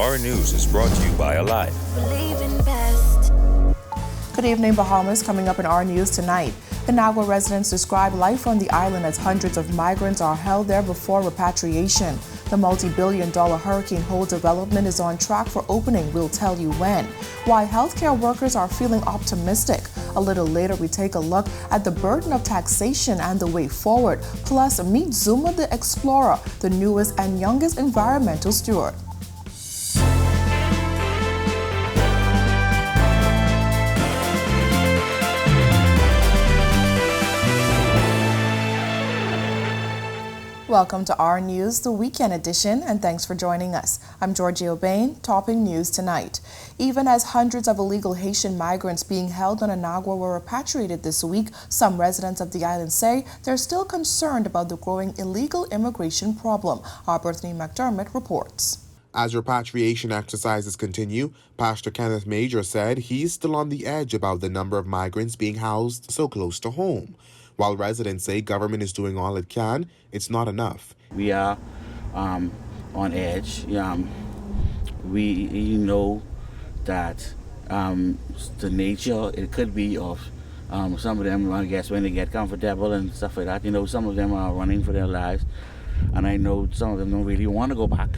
Our News is brought to you by Alive. Believe in best. Good evening, Bahamas. Coming up in our news tonight. Inagua residents describe life on the island as hundreds of migrants are held there before repatriation. The multi-billion-dollar Hurricane Hole development is on track for opening. We'll tell you when. Why healthcare workers are feeling optimistic. A little later, we take a look at the burden of taxation and the way forward. Plus, meet Zuma the Explorer, the newest and youngest environmental steward. Welcome to our news, the weekend edition, and thanks for joining us. I'm Georgie O'Bain, topping news tonight. Even as hundreds of illegal Haitian migrants being held on Inagua were repatriated this week, some residents of the island say they're still concerned about the growing illegal immigration problem. Our Bethany McDermott reports. As repatriation exercises continue, Pastor Kenneth Major said he's still on the edge about the number of migrants being housed so close to home. While residents say government is doing all it can, it's not enough. We are on edge. We know that the nature, it could be of some of them, I guess, when they get comfortable and stuff like that. Some of them are running for their lives. And I know some of them don't really want to go back.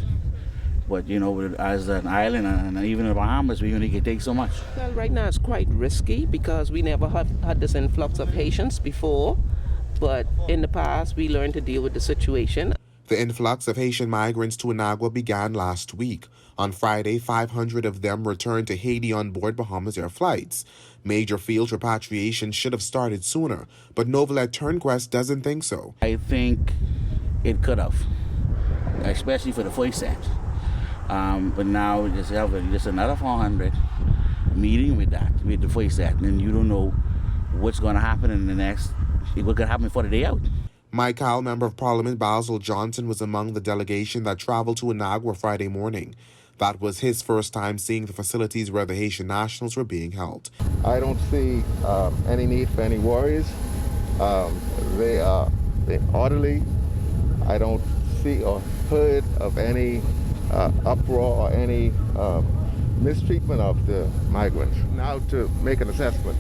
But, as an island and even in the Bahamas, we only can take so much. Well, right now it's quite risky because we never have had this influx of Haitians before. But in the past, we learned to deal with the situation. The influx of Haitian migrants to Inagua began last week. On Friday, 500 of them returned to Haiti on board Bahamas Air flights. Major feels repatriation should have started sooner, but Novelet Turnquest doesn't think so. I think it could have, especially for the first set. But now just have just another 400 meeting with the first set, and you don't know what's going to happen in the next. What could happen before the day out. Mike Howell, Member of Parliament Basil Johnson, was among the delegation that traveled to Inagua Friday morning. That was his first time seeing the facilities where the Haitian nationals were being held. I don't see any need for any worries. They're orderly. I don't see or heard of any uproar or any mistreatment of the migrants. Now to make an assessment,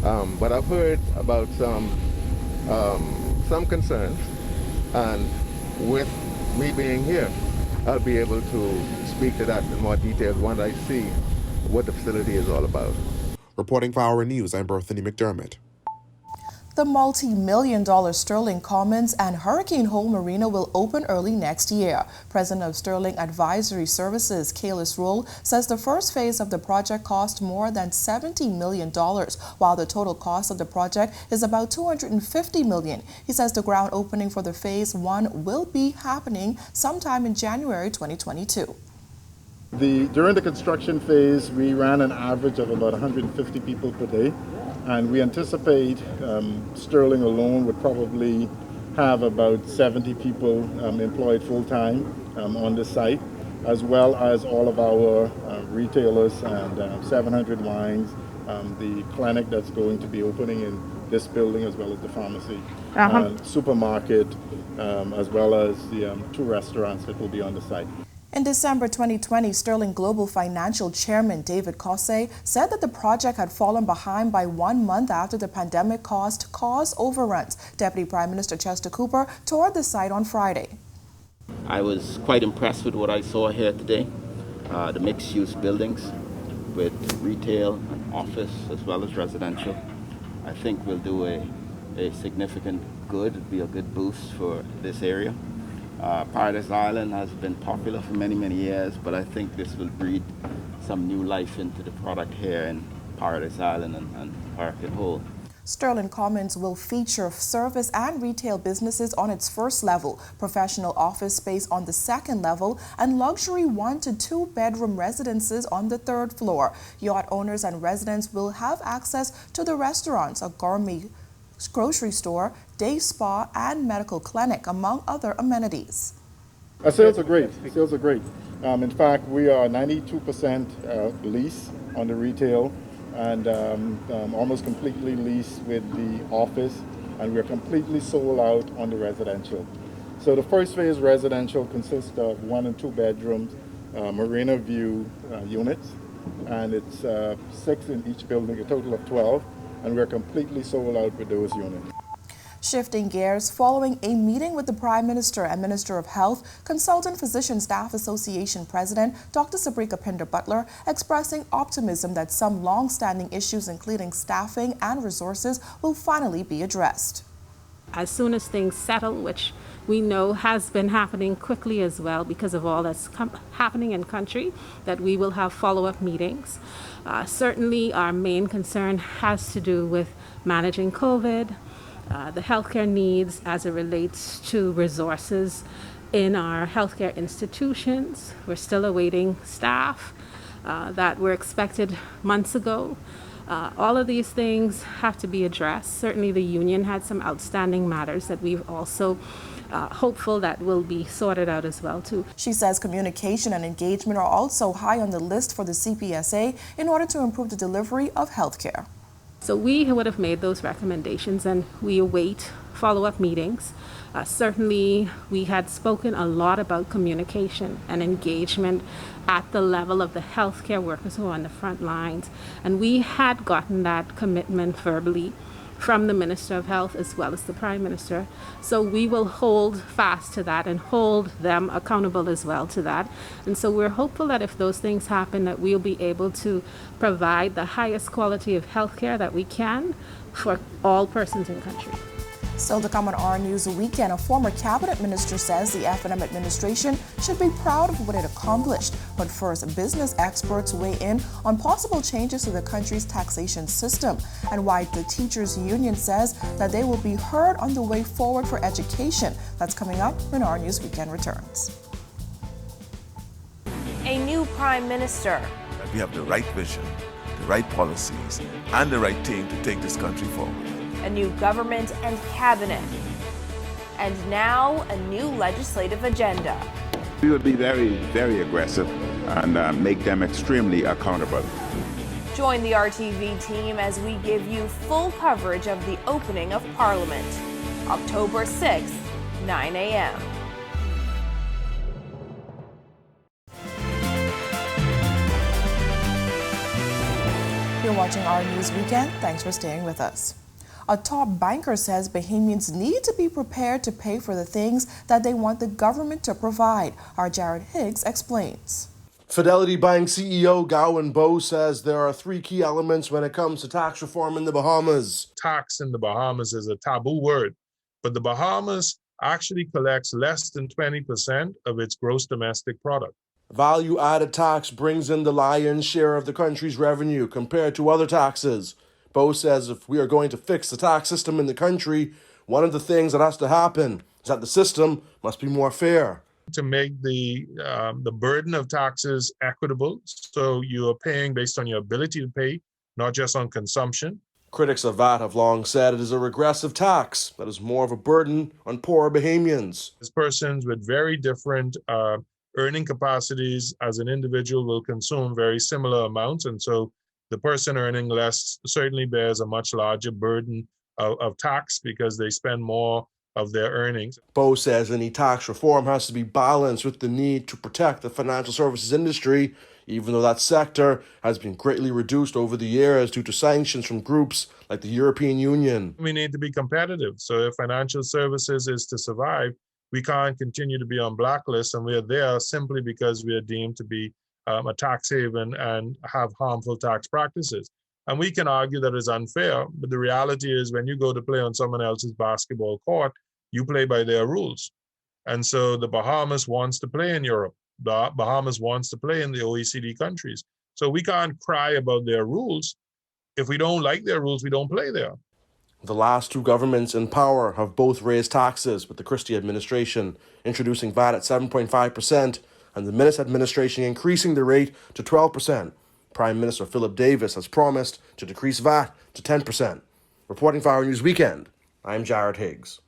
but I've heard about some concerns, and with me being here, I'll be able to speak to that in more detail when I see what the facility is all about. Reporting for Our News, I'm Bethany McDermott. The multi-million-dollar Sterling Commons and Hurricane Hole Marina will open early next year. President of Sterling Advisory Services, Kalis Roll, says the first phase of the project cost more than $70 million, while the total cost of the project is about $250 million. He says the ground opening for the phase 1 will be happening sometime in January 2022. During the construction phase, we ran an average of about 150 people per day. And we anticipate Sterling alone would probably have about 70 people employed full-time on the site, as well as all of our retailers and 700 wines, the clinic that's going to be opening in this building, as well as the pharmacy, supermarket, as well as the 2 restaurants that will be on the site. In December 2020, Sterling Global Financial Chairman David Cosse said that the project had fallen behind by 1 month after the pandemic caused overruns. Deputy Prime Minister Chester Cooper toured the site on Friday. I was quite impressed with what I saw here today. The mixed-use buildings with retail and office as well as residential. I think will do a significant good, it'll be a good boost for this area. Paradise Island has been popular for many, many years, but I think this will breathe some new life into the product here in Paradise Island and Hurricane Hole. Sterling Commons will feature service and retail businesses on its first level, professional office space on the second level, and luxury 1 to 2 bedroom residences on the third floor. Yacht owners and residents will have access to the restaurants, a gourmet grocery store, day spa, and medical clinic, among other amenities. Sales are great. Sales are great. In fact, we are 92% lease on the retail and almost completely leased with the office, and we're completely sold out on the residential. So the first phase residential consists of 1 and 2 bedrooms, Marina View units, and it's 6 in each building, a total of 12, and we're completely sold out with those units. Shifting gears, following a meeting with the Prime Minister and Minister of Health, Consultant Physician Staff Association President Dr. Sabrika Pinder-Butler expressing optimism that some long-standing issues, including staffing and resources, will finally be addressed. As soon as things settle, which we know has been happening quickly as well because of all that's happening in country, that we will have follow-up meetings. Certainly our main concern has to do with managing COVID, the healthcare needs as it relates to resources in our healthcare institutions. We're still awaiting staff that were expected months ago. All of these things have to be addressed. Certainly the union had some outstanding matters that we've also hopeful that will be sorted out as well too. She says communication and engagement are also high on the list for the CPSA in order to improve the delivery of healthcare. So we would have made those recommendations and we await follow-up meetings. Certainly we had spoken a lot about communication and engagement at the level of the healthcare workers who are on the front lines. And we had gotten that commitment verbally from the Minister of Health as well as the Prime Minister. So we will hold fast to that and hold them accountable as well to that. And so we're hopeful that if those things happen, that we'll be able to provide the highest quality of healthcare that we can for all persons in country. Still to come on our News Weekend, a former cabinet minister says the F&M administration should be proud of what it accomplished. But first, business experts weigh in on possible changes to the country's taxation system and why the teachers union says that they will be heard on the way forward for education. That's coming up when our News Weekend returns. A new prime minister. We have the right vision, the right policies, and the right team to take this country forward. A new government and cabinet. And now a new legislative agenda. We will be very, very aggressive and make them extremely accountable. Join the RTV team as we give you full coverage of the opening of Parliament. October 6th, 9 a.m. You're watching our News Weekend. Thanks for staying with us. A top banker says Bahamians need to be prepared to pay for the things that they want the government to provide. Our Jared Higgs explains. Fidelity Bank CEO Gowan Bowe says there are 3 key elements when it comes to tax reform in the Bahamas. Tax in the Bahamas is a taboo word, but the Bahamas actually collects less than 20% of its gross domestic product. Value-added tax brings in the lion's share of the country's revenue compared to other taxes. Bowe says if we are going to fix the tax system in the country, one of the things that has to happen is that the system must be more fair. To make the burden of taxes equitable, so you are paying based on your ability to pay, not just on consumption. Critics of VAT have long said it is a regressive tax that is more of a burden on poorer Bahamians. As persons with very different earning capacities as an individual will consume very similar amounts, and so the person earning less certainly bears a much larger burden of tax because they spend more of their earnings. Bowe says any tax reform has to be balanced with the need to protect the financial services industry, even though that sector has been greatly reduced over the years due to sanctions from groups like the European Union. We need to be competitive. So if financial services is to survive, we can't continue to be on blacklists, and we are there simply because we are deemed to be a tax haven and have harmful tax practices. And we can argue that it's unfair, but the reality is when you go to play on someone else's basketball court, you play by their rules. And so the Bahamas wants to play in Europe. The Bahamas wants to play in the OECD countries. So we can't cry about their rules. If we don't like their rules, we don't play there. The last 2 governments in power have both raised taxes, with the Christie administration introducing VAT at 7.5%, and the Minnis administration increasing the rate to 12%. Prime Minister Philip Davis has promised to decrease VAT to 10%. Reporting for Our News Weekend, I'm Jared Higgs.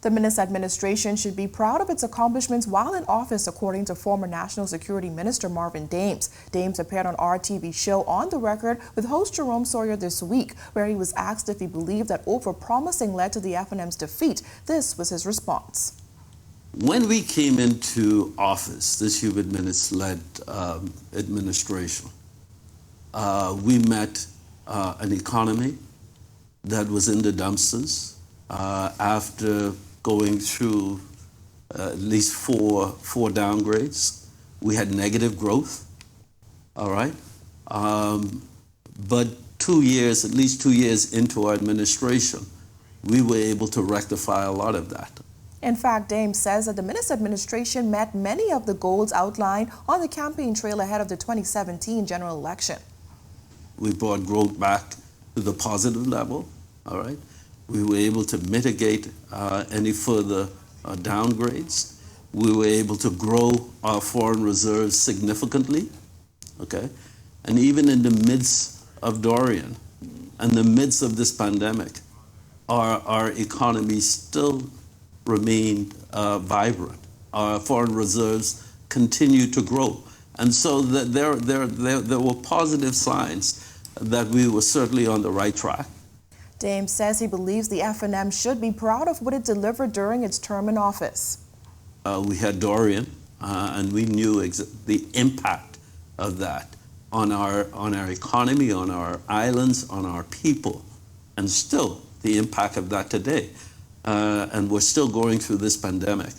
The Minnis administration should be proud of its accomplishments while in office, according to former National Security Minister Marvin Dames. Dames appeared on our TV show On the Record with host Jerome Sawyer this week, where he was asked if he believed that over-promising led to the F&M's defeat. This was his response. When we came into office, this Hubert Minnis-led administration, we met an economy that was in the dumpsters after going through at least four downgrades. We had negative growth, all right? But 2 years, at least 2 years into our administration, we were able to rectify a lot of that. In fact, Dames says that the Minnis administration met many of the goals outlined on the campaign trail ahead of the 2017 general election. We brought growth back to the positive level, all right? We were able to mitigate any further downgrades. We were able to grow our foreign reserves significantly, okay? And even in the midst of Dorian, in the midst of this pandemic, our economy still remained vibrant. Our foreign reserves continue to grow. And so there were positive signs that we were certainly on the right track. Dames says he believes the FNM should be proud of what it delivered during its term in office. We had Dorian, and we knew the impact of that on our economy, on our islands, on our people, and still the impact of that today. And we're still going through this pandemic,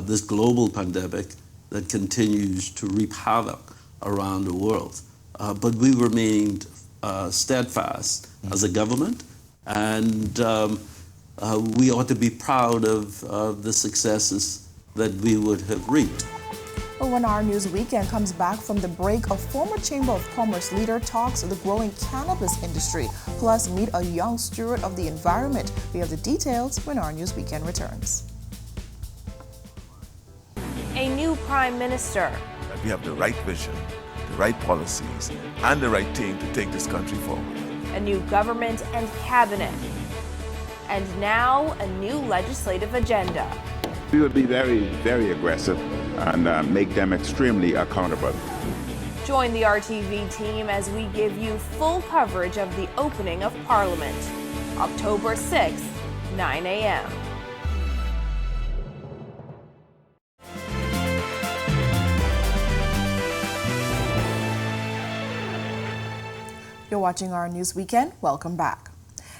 this global pandemic that continues to reap havoc around the world. But we remained steadfast as a government, and we ought to be proud of the successes that we would have reaped. Well, when our News Weekend comes back from the break, a former Chamber of Commerce leader talks the growing cannabis industry, plus meet a young steward of the environment. We have the details when our News Weekend returns. A new prime minister. That we have the right vision, the right policies, and the right team to take this country forward. A new government and cabinet. And now a new legislative agenda. We would be very, very aggressive and make them extremely accountable. Join the RTV team as we give you full coverage of the opening of Parliament, October 6th, 9 a.m. You're watching our News Weekend. Welcome back.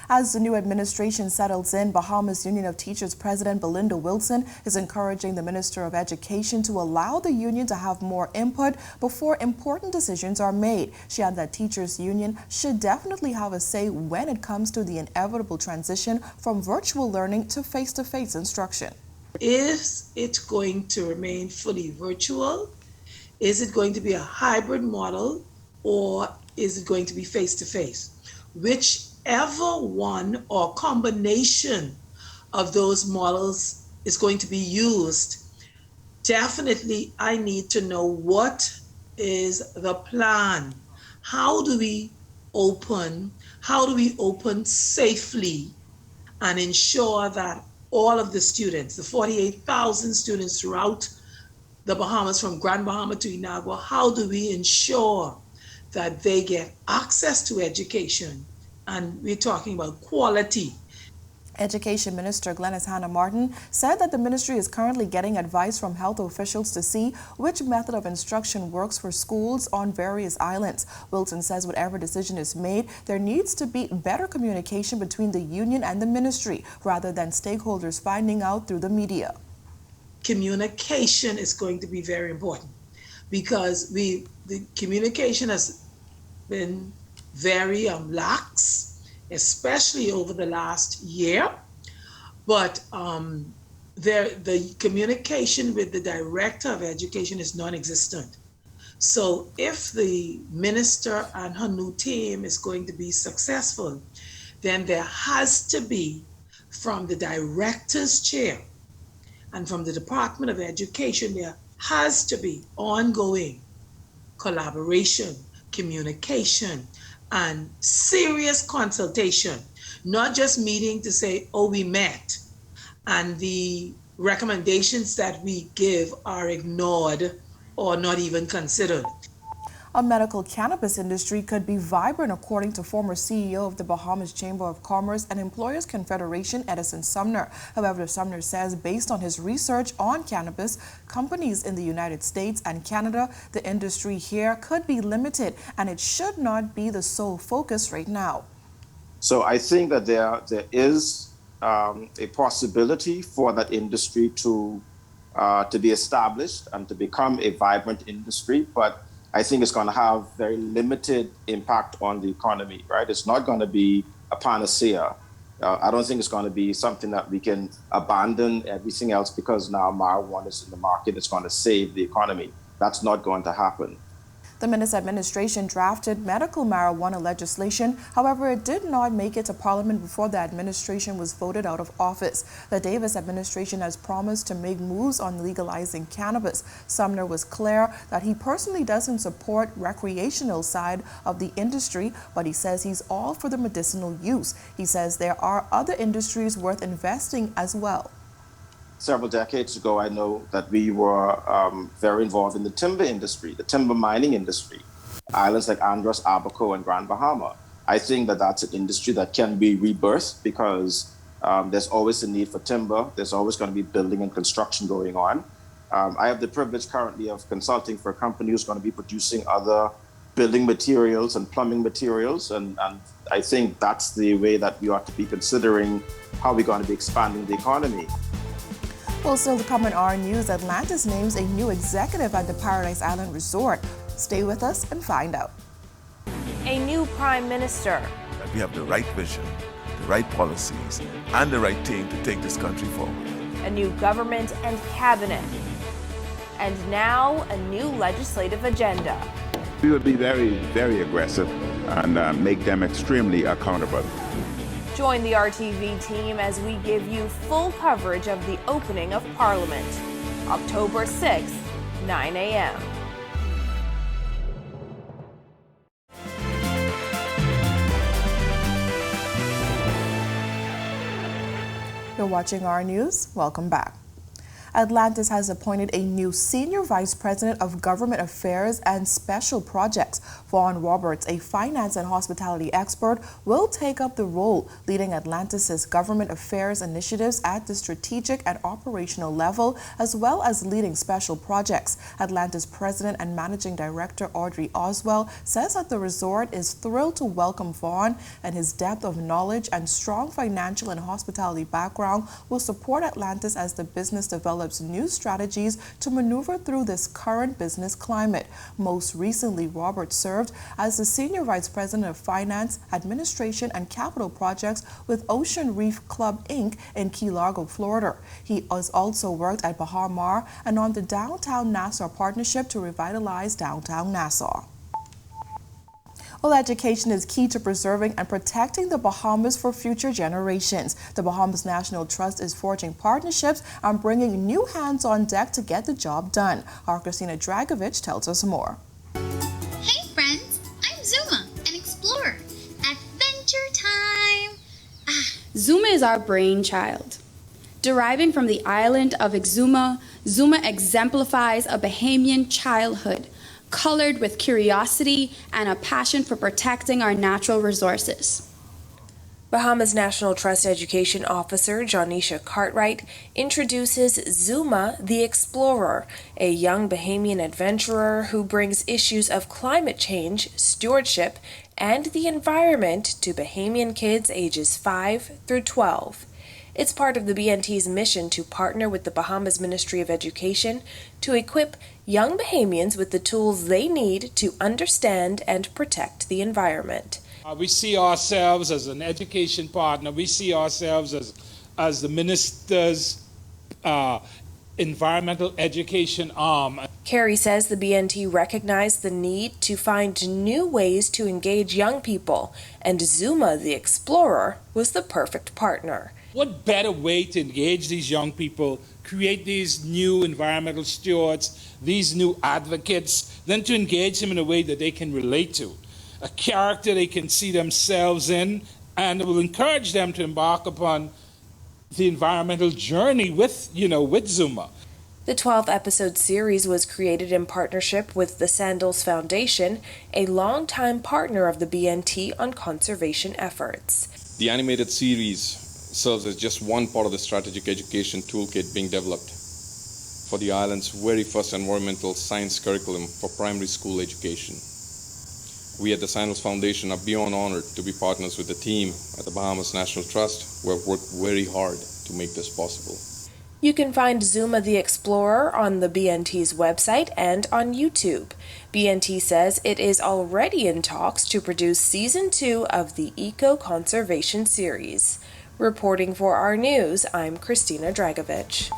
As the new administration settles in, Bahamas Union of Teachers President Belinda Wilson is encouraging the Minister of Education to allow the union to have more input before important decisions are made. She added that teachers' union should definitely have a say when it comes to the inevitable transition from virtual learning to face-to-face instruction. Is it going to remain fully virtual? Is it going to be a hybrid model, or is it going to be face-to-face? Whichever one or combination of those models is going to be used, definitely I need to know what is the plan. How do we open? How do we open safely and ensure that all of the students, the 48,000 students throughout the Bahamas, from Grand Bahama to Inagua, how do we ensure that they get access to education? And we're talking about quality. Education Minister Glenys Hannah Martin said that the ministry is currently getting advice from health officials to see which method of instruction works for schools on various islands. Wilson says whatever decision is made, there needs to be better communication between the union and the ministry rather than stakeholders finding out through the media. Communication is going to be very important because the communication has been very lax, especially over the last year. But the communication with the Director of Education is non-existent. So if the minister and her new team is going to be successful, then there has to be, from the Director's chair and from the Department of Education, there has to be ongoing collaboration, communication, and serious consultation, not just meeting to say, oh, we met, and the recommendations that we give are ignored or not even considered. A medical cannabis industry could be vibrant, according to former CEO of the Bahamas Chamber of Commerce and Employers Confederation, Edison Sumner. However, Sumner says based on his research on cannabis companies in the United States and Canada, the industry here could be limited and it should not be the sole focus right now. So I think that there is a possibility for that industry to be established and to become a vibrant industry, but I think it's going to have very limited impact on the economy, right? It's not going to be a panacea. I don't think it's going to be something that we can abandon everything else because now marijuana is in the market. It's going to save the economy. That's not going to happen. The Minnis administration drafted medical marijuana legislation. However, it did not make it to Parliament before the administration was voted out of office. The Davis administration has promised to make moves on legalizing cannabis. Sumner was clear that he personally doesn't support recreational side of the industry, but he says he's all for the medicinal use. He says there are other industries worth investing as well. Several decades ago, I know that we were very involved in the timber industry, the timber mining industry, islands like Andros, Abaco, and Grand Bahama. I think that that's an industry that can be rebirthed because there's always a need for timber. There's always going to be building and construction going on. I have the privilege currently of consulting for a company who's going to be producing other building materials and plumbing materials. And I think that's the way that we ought to be considering how we're going to be expanding the economy. Well, still to come in our news, Atlantis names a new executive at the Paradise Island Resort. Stay with us and find out. A new prime minister. That we have the right vision, the right policies, and the right team to take this country forward. A new government and cabinet. And now a new legislative agenda. We will be very, very aggressive and make them extremely accountable. Join the RTV team as we give you full coverage of the opening of Parliament, October 6th, 9 a.m. You're watching our news. Welcome back. Atlantis has appointed a new Senior Vice President of Government Affairs and Special Projects. Vaughn Roberts, a finance and hospitality expert, will take up the role, leading Atlantis's government affairs initiatives at the strategic and operational level, as well as leading special projects. Atlantis President and Managing Director Audrey Oswell says that the resort is thrilled to welcome Vaughn, and his depth of knowledge and strong financial and hospitality background will support Atlantis as the business develops new strategies to maneuver through this current business climate. Most recently, Roberts served as the Senior Vice President of Finance, Administration, and Capital Projects with Ocean Reef Club, Inc. in Key Largo, Florida. He has also worked at Bahar Mar and on the Downtown Nassau Partnership to revitalize downtown Nassau. Well, education is key to preserving and protecting the Bahamas for future generations. The Bahamas National Trust is forging partnerships and bringing new hands on deck to get the job done. Our Christina Dragovich tells us more. Hey friends, I'm Zuma, an explorer. Adventure time! Zuma is our brainchild. Deriving from the island of Exuma, Zuma exemplifies a Bahamian childhood, colored with curiosity and a passion for protecting our natural resources. Bahamas National Trust Education Officer Jonisha Cartwright introduces Zuma the Explorer, a young Bahamian adventurer who brings issues of climate change, stewardship, and the environment to Bahamian kids ages 5 through 12. It's part of the BNT's mission to partner with the Bahamas Ministry of Education to equip young Bahamians with the tools they need to understand and protect the environment. We see ourselves as an education partner. We see ourselves as the minister's environmental education arm. Carrie says the BNT recognized the need to find new ways to engage young people, and Zuma the Explorer was the perfect partner. What better way to engage these young people, create these new environmental stewards, these new advocates, than to engage them in a way that they can relate to, a character they can see themselves in, and it will encourage them to embark upon the environmental journey with Zuma. The 12-episode series was created in partnership with the Sandals Foundation, a longtime partner of the BNT on conservation efforts. The animated series serves as just one part of the strategic education toolkit being developed for the island's very first environmental science curriculum for primary school education. We at the Sandals Foundation are beyond honored to be partners with the team at the Bahamas National Trust, who have worked very hard to make this possible. You can find Zuma the Explorer on the BNT's website and on YouTube. BNT says it is already in talks to produce Season 2 of the Eco Conservation series. Reporting for our news, I'm Christina Dragovich.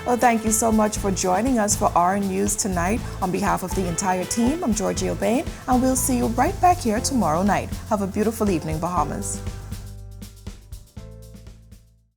Well, thank you so much for joining us for our news tonight. On behalf of the entire team, I'm Georgie O'Bain, and we'll see you right back here tomorrow night. Have a beautiful evening, Bahamas.